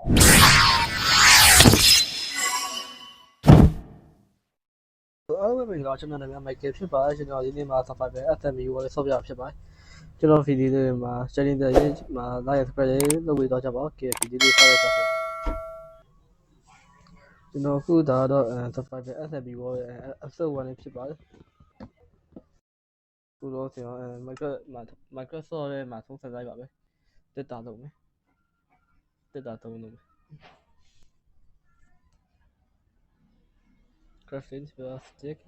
အားလုံးပဲမင်္ဂလာကျွန်တော်နာမည်မိုက်ကယ်ဖြစ်ပါတယ်ကျွန်တော်ဒီနေ့မှာ Survivor SME ကိုလည်းဆော့ပြဖြစ်ပါတယ်ကျွန်တော်ဗီဒီယိုလေးမှာ challenge တွေမှာ like subscribe လုပ်ပေးတော့ကြပါဦး KFC ဒီလေးဆော့ရကြပါကျွန်တော်အခုဒါတော့ Survivor SME ကို episode 1လေးဖြစ်ပါတယ်ခုတော့ကျွန်တော် Microsoft ရဲ့မှာသုံးဆက်လိုက်ပါပဲတက်တာလုပ်မယ်တက်တာသုံးလုပ်မယ် crafting stick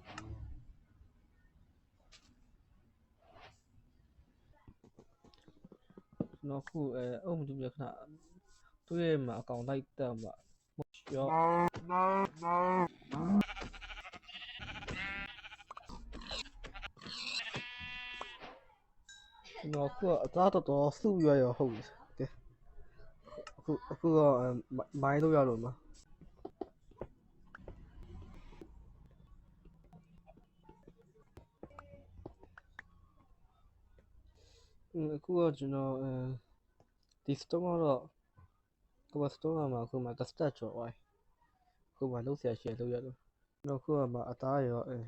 nó khu ông chúng việc là tôi mà còn đây tầm mà nó khu ra to su rồi hậu khu máy đâu ra rồi mà khu cho nó đi store đó khu store mà khu mà custom rồi khu mà lúc xẻ xẻ đâu ra rồi nó khu mà ở tay rồi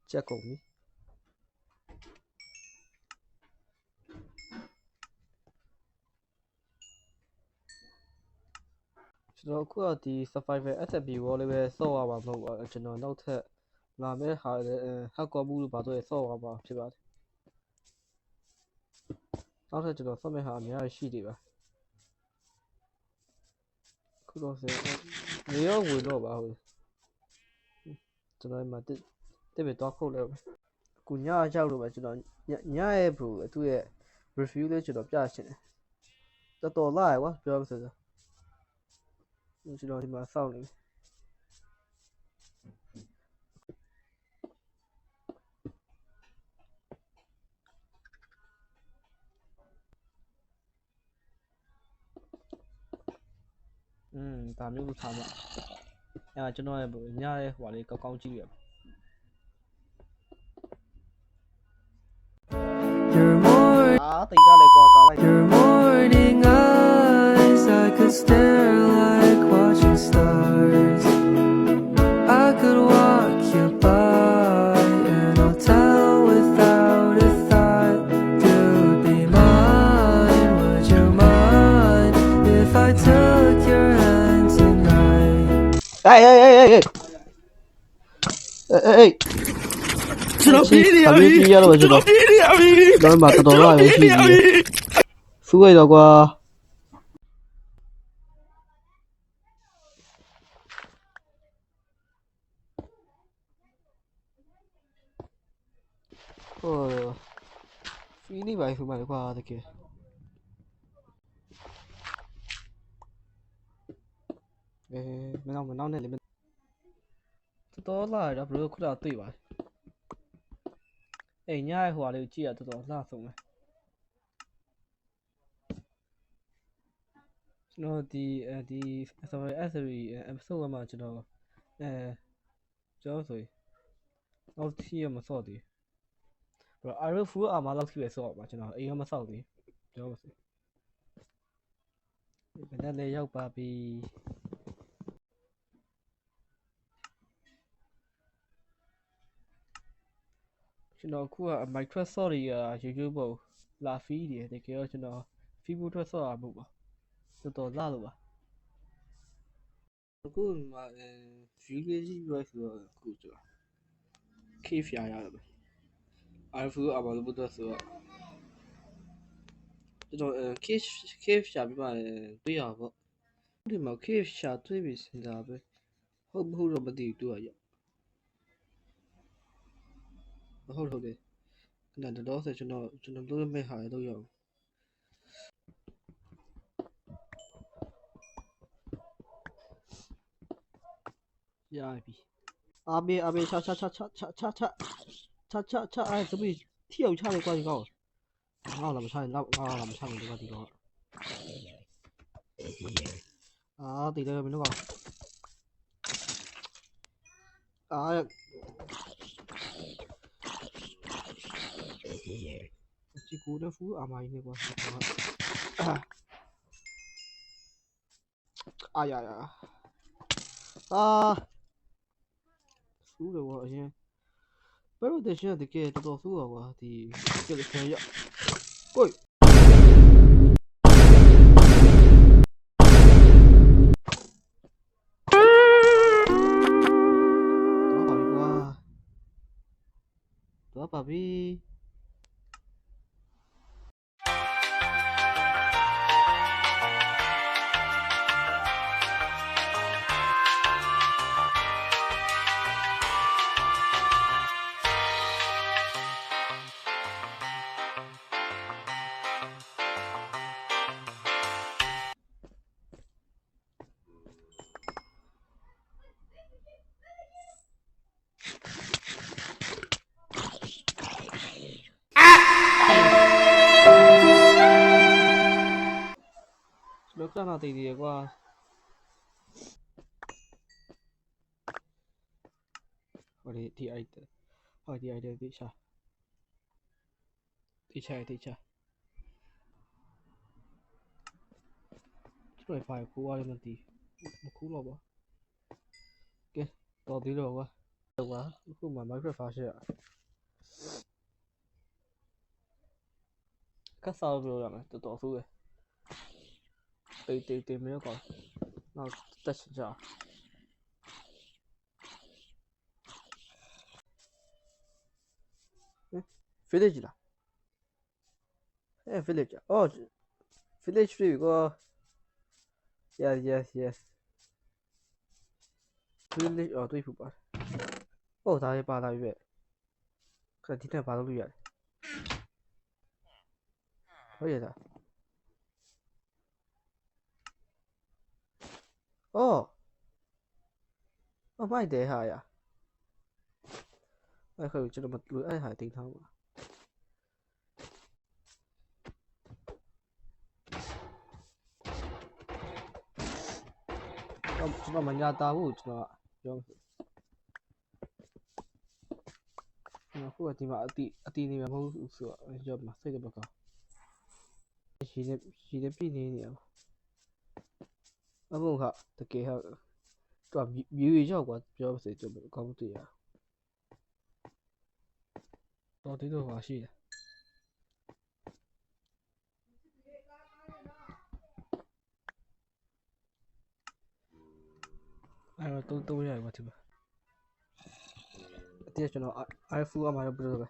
chắc cũng đi nó khu thì Survivor SME ကိုလည်းပဲဆော့ရပါမဟုတ်ဘူးကျွန်တော်နောက်ထပ်လာမယ့်ဟာဟက်ကောဘူးလို့ပါတော့ဆော့ရပါဖြစ်ပါတယ်နောက်ထပ်ကျွန်တော်ဆော့မယ့်ဟာအများကြီးရှိသေးပါခုတော့စေနေရောဝင်တော့ပါဟုတ်ကျွန်တော်မှတက်ပဲတော့ခုတ်လဲအခုညရောက်လို့ပဲကျွန်တော်ညရဲ့ bro သူ့ရဲ့ review လေးကျွန်တော်ပြချင်တယ်တော်လာရွာပြောမစစကျွန်တော်ဒီမှာစောင့်နေဒါမျိုးလို့ထားမှာအဲ့ကျွန်တော်ရဲ့ညရဲ့ဟိုလေးကောင်းကောင်းကြည့်ရတိတ်ကလေးကွာကာလိုက် Your morning eyes, I could stare like watching stars. I could walk you by an hotel without a thought. You'd be mine, would you mind if I took your hand tonight? Hey! ကျွန်တော်ပြေးနေရပြီကျွန်တော်ပြေးနေရပြီတော့မှတော်တော်လေးရှိပြီစူးရတော့ကွာဟိုဖီနေပါဆိုမှကွာတကယ်မနောက်နဲ့လေတော်လာတော့ဘယ်လိုခုတော့တွေ့ပါညရဲ့ဟိုဟာလေးကိုကြည့်ရတော်တော်လှဆုံးပဲကျွန်တော်ဒီ Survivor SME episode 1မှာကျွန်တော်ကျောင်းဆိုနောက်ထီးရမစော့သေးဘူးအဲ့တော့ full armor လောက်ထိပဲစော့ပါကျွန်တော်အိမ်ကမစော့သေးပြောပါစေဘယ်နဲ့လဲရောက်ပါပြီကျွန်တော်အခုက Microsoft တွေက YouTube ပေါ်လာဖီးတယ်တကယ်တော့ကျွန်တော် Facebook အတွက်ဆော့ရမှုပါတော်တော်လာလို့ပါအခုမှ view လေးကြည့်ပြီးဆိုတော့အခုကျွန်တော် cave ရရတယ်ပဲ iPhone အပေါ်လို့တော့ဆိုတော့ကျွန်တော်cave ရှာပြီးမှတွေ့ရပါဒီမှာ cave ရှာတွေ့ပြီစဉ်းစားပဲဟုတ်မဟုတ်တော့မသိဘူးတွေ့ရဟုတ်တယ်အဲ့ဒါတော့ဆိုကျွန်တော်လုပ်မဲ့ဟာရတော့ရအောင်ရပြီ阿贝cha哎怎么跳下来关高ငါ့လာမချရင်တော့ငါ့လာမချရင်ဒီကောတိတ်တယ်မင်းတို့ကဒီကူတဲ့ဖူးအမိုင်းနေကွာ哎呀呀！啊，输了我先，不如得先得给多输了我的，这个天呀，喂，多宝贝。Được ra nào thì qua hỏi thì ai hỏi thì ai được thì sao thì cha chứ phải phải cú ai mà tí một cú lo bỏ ok to tí rồi quá được quá lúc mà máy phải phá sẽ cắt sau rồi mà tôi tổ thu rồi tí mấy con nào tất cả village là village oh village free có yes village ở对付吧哦他也把他月可今天把他月可以的哦哦卖得下呀哎佢知道乜女哎係頂頭嘛ကျွန်တော်မညာတာဘူးကျွန်တော်ပြောခုကဒီမှာအတီနေမှာမဟုတ်ဘူးဆိုတော့ကျွန်တော်စိတ်တပတ်ကောရှိနေပြည်နေနေရအဘုံခတကယ်ဟာတော့မြူရောက်ကွာပြောပါစေကျွန်တော်ကောင်းတွေ့ရတော့ဒီလိုပါရှိတယ်အဲ့တော့တုံးရပါတိပါအတေးကျွန်တော် iPhone အမှာတော့ဘယ်လိုပဲ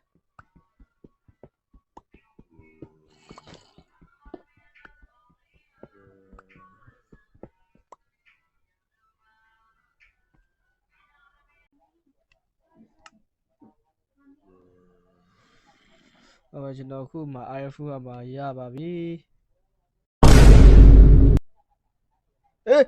အဲ့ကျွန်တော်ခုမှာ iPhone အမှာရပါပြီအေး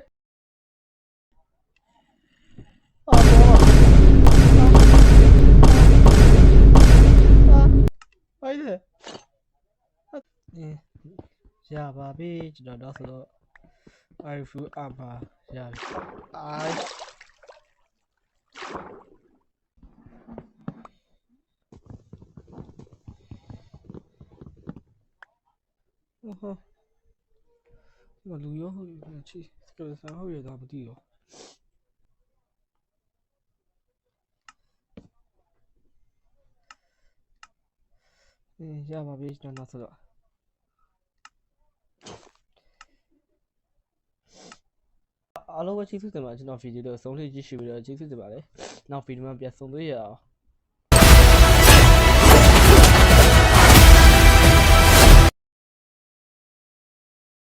ဟုတ်တယ်ရပါပြီကျွန်တော်တော့ဆိုတော့ iPhone အမှာရပြီဟုတ်လူရောဟုတ်ချီစကလဆန်ဟုတ်ရတာမသိရောရပါပြီကျွန်တော်ဆိုတော့အားလုံးပဲကျေးဇူးတင်ပါတယ်ကျွန်တော်ဗီဒီယိုကိုဆုံးဖြတ်ကြည့်ရှုပြီးတော့ကျေးဇူးတင်ပါတယ်နောက်ဗီဒီယိုမှာပြန်ဆုံတွေ့ရအောင်